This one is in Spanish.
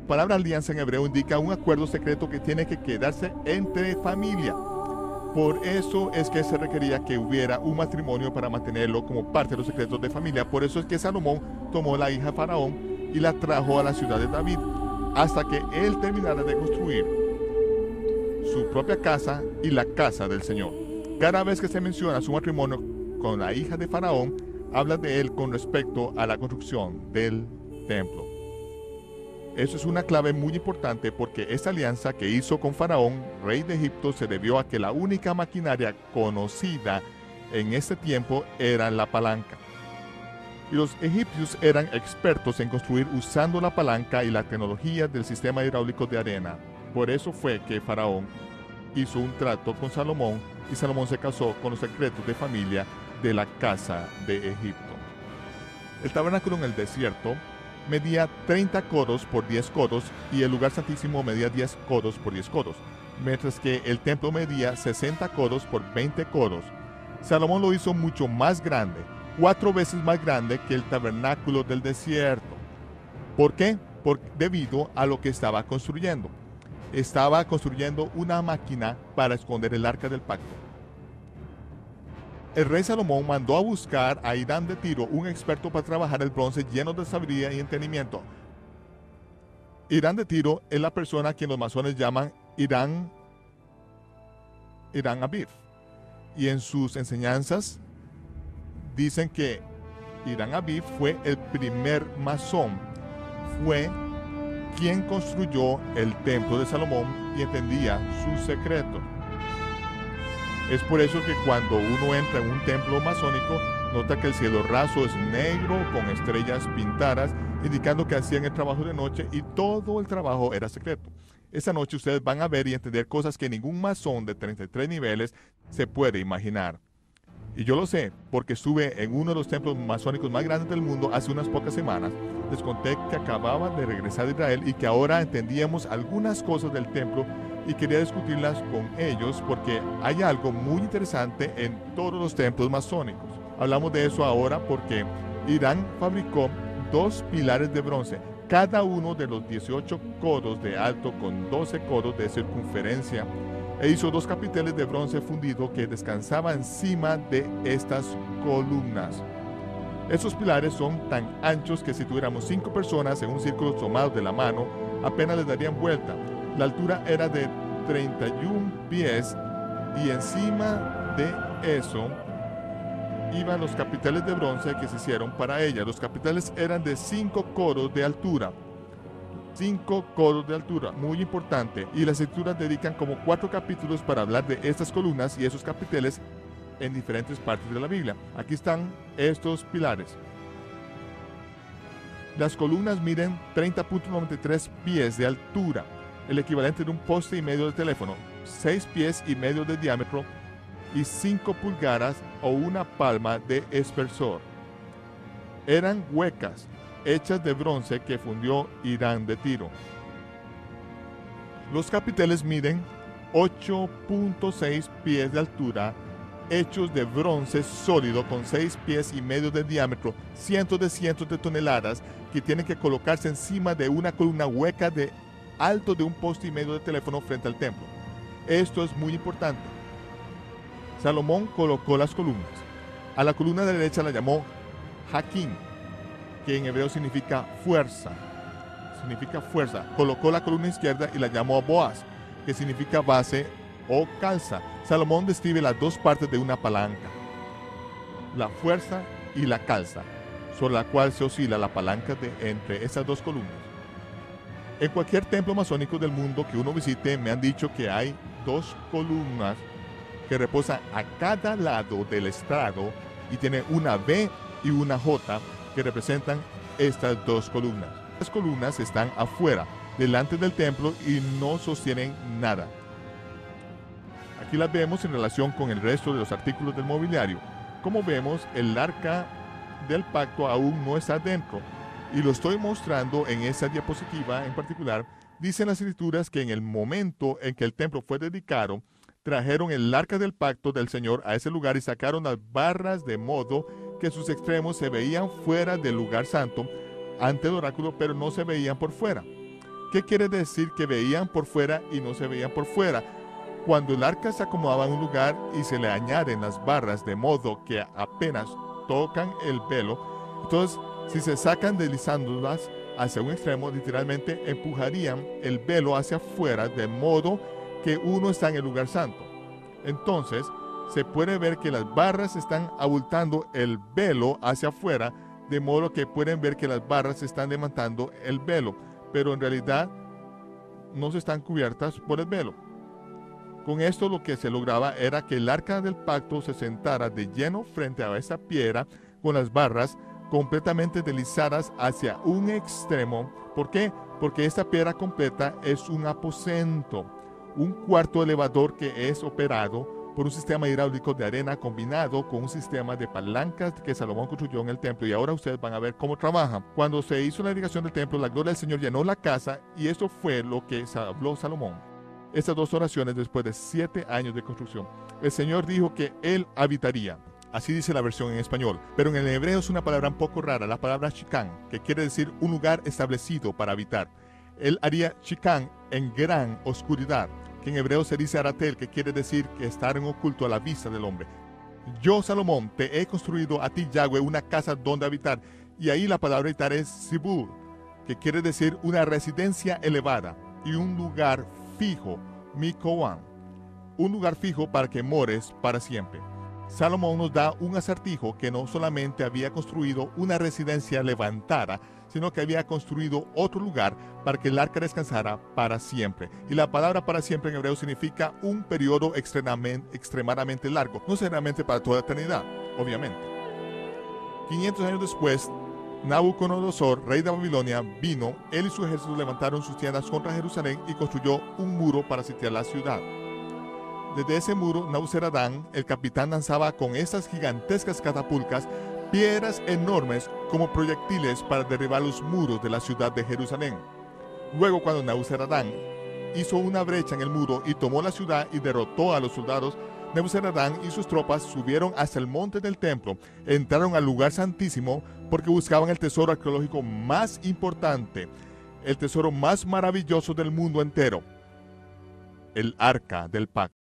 palabra alianza en hebreo indica un acuerdo secreto que tiene que quedarse entre familia. Por eso es que se requería que hubiera un matrimonio para mantenerlo como parte de los secretos de familia. Por eso es que Salomón tomó la hija de Faraón y la trajo a la ciudad de David, hasta que él terminara de construir su propia casa y la casa del Señor. Cada vez que se menciona su matrimonio con la hija de Faraón, habla de él con respecto a la construcción del templo. Eso es una clave muy importante porque esta alianza que hizo con Faraón, rey de Egipto, se debió a que la única maquinaria conocida en ese tiempo era la palanca. Y los egipcios eran expertos en construir usando la palanca y la tecnología del sistema hidráulico de arena. Por eso fue que Faraón hizo un trato con Salomón y Salomón se casó con los secretos de familia de la casa de Egipto. El tabernáculo en el desierto medía 30 codos por 10 codos y el lugar santísimo medía 10 codos por 10 codos, mientras que el templo medía 60 codos por 20 codos. Salomón lo hizo mucho más grande, 4 veces más grande que el tabernáculo del desierto. ¿Por qué? Debido a lo que estaba construyendo. Estaba construyendo una máquina para esconder el arca del pacto. El rey Salomón mandó a buscar a Irán de Tiro, un experto para trabajar el bronce lleno de sabiduría y entendimiento. Irán de Tiro es la persona a quien los masones llaman Irán Aviv. Y en sus enseñanzas dicen que Irán Aviv fue el primer masón. Fue quien construyó el templo de Salomón y entendía sus secretos. Es por eso que cuando uno entra en un templo masónico, nota que el cielo raso es negro con estrellas pintadas, indicando que hacían el trabajo de noche y todo el trabajo era secreto. Esa noche ustedes van a ver y entender cosas que ningún masón de 33 niveles se puede imaginar. Y yo lo sé porque estuve en uno de los templos masónicos más grandes del mundo hace unas pocas semanas. Les conté que acababa de regresar de Israel y que ahora entendíamos algunas cosas del templo y quería discutirlas con ellos porque hay algo muy interesante en todos los templos masónicos. Hablamos de eso ahora porque Irán fabricó 2 pilares de bronce, cada uno de los 18 codos de alto con 12 codos de circunferencia, e hizo 2 capiteles de bronce fundido que descansaban encima de estas columnas. Estos pilares son tan anchos que si tuviéramos 5 personas en un círculo tomados de la mano, apenas les darían vuelta. La altura era de 31 pies y encima de eso iban los capiteles de bronce que se hicieron para ella. Los capiteles eran de 5 codos de altura. 5 codos de altura, muy importante. Y las escrituras dedican como 4 capítulos para hablar de estas columnas y esos capiteles en diferentes partes de la Biblia. Aquí están estos pilares. Las columnas miden 30.93 pies de altura, el equivalente de un poste y medio de teléfono, 6 pies y medio de diámetro y 5 pulgadas o una palma de espesor. Eran huecas, hechas de bronce que fundió Irán de Tiro. Los capiteles miden 8.6 pies de altura, hechos de bronce sólido con 6 pies y medio de diámetro, cientos de toneladas que tienen que colocarse encima de una columna hueca de alto de un poste y medio de teléfono frente al templo. Esto es muy importante. Salomón colocó las columnas. A la columna derecha la llamó Jaquín, que en hebreo significa fuerza. Colocó la columna izquierda y la llamó Boaz, que significa base o calza. Salomón describe las 2 partes de una palanca, la fuerza y la calza, sobre la cual se oscila la palanca entre esas 2 columnas. En cualquier templo masónico del mundo que uno visite, me han dicho que hay 2 columnas que reposan a cada lado del estrado y tiene una V y una J que representan estas 2 columnas. Las columnas están afuera, delante del templo y no sostienen nada. Aquí las vemos en relación con el resto de los artículos del mobiliario. Como vemos, el arca del pacto aún no está dentro. Y lo estoy mostrando en esa diapositiva en particular. Dicen las escrituras que en el momento en que el templo fue dedicado, trajeron el arca del pacto del Señor a ese lugar y sacaron las barras de modo que sus extremos se veían fuera del lugar santo ante el oráculo, pero no se veían por fuera. ¿Qué ¿Qué quiere decir que veían por fuera y no se veían por fuera? Cuando el arca se acomodaba en un lugar y se le añaden las barras de modo que apenas tocan el velo, entonces si se sacan deslizándolas hacia un extremo, literalmente empujarían el velo hacia afuera de modo que uno está en el lugar santo. Entonces se puede ver que las barras están abultando el velo hacia afuera, de modo que pueden ver que las barras están levantando el velo, pero en realidad no se están cubiertas por el velo. Con esto lo que se lograba era que el arca del pacto se sentara de lleno frente a esa piedra con las barras completamente deslizadas hacia un extremo. ¿Por qué? Porque esta piedra completa es un aposento, un cuarto elevador que es operado por un sistema hidráulico de arena combinado con un sistema de palancas que Salomón construyó en el templo. Y ahora ustedes van a ver cómo trabaja. Cuando se hizo la edificación del templo, la gloria del Señor llenó la casa y esto fue lo que habló Salomón. Estas dos oraciones después de 7 años de construcción. El Señor dijo que Él habitaría. Así dice la versión en español. Pero en el hebreo es una palabra un poco rara, la palabra shikán, que quiere decir un lugar establecido para habitar. Él haría shikán en gran oscuridad, que en hebreo se dice aratel, que quiere decir que estar en oculto a la vista del hombre. Yo, Salomón, te he construido a ti, Yahweh, una casa donde habitar. Y ahí la palabra habitar es sibur, que quiere decir una residencia elevada y un lugar fijo, mikoan, un lugar fijo para que mores para siempre. Salomón nos da un acertijo que no solamente había construido una residencia levantada, sino que había construido otro lugar para que el arca descansara para siempre. Y la palabra para siempre en hebreo significa un periodo extremadamente largo, no solamente para toda la eternidad, obviamente. 500 años después, Nabucodonosor, rey de Babilonia, vino, él y su ejército levantaron sus tiendas contra Jerusalén y construyó un muro para sitiar la ciudad. Desde ese muro, Nabuzaradán, el capitán, lanzaba con estas gigantescas catapultas piedras enormes como proyectiles para derribar los muros de la ciudad de Jerusalén. Luego, cuando Nabuzaradán hizo una brecha en el muro y tomó la ciudad y derrotó a los soldados, Nabuzaradán y sus tropas subieron hasta el monte del templo, entraron al lugar santísimo porque buscaban el tesoro arqueológico más importante, el tesoro más maravilloso del mundo entero, el arca del pacto.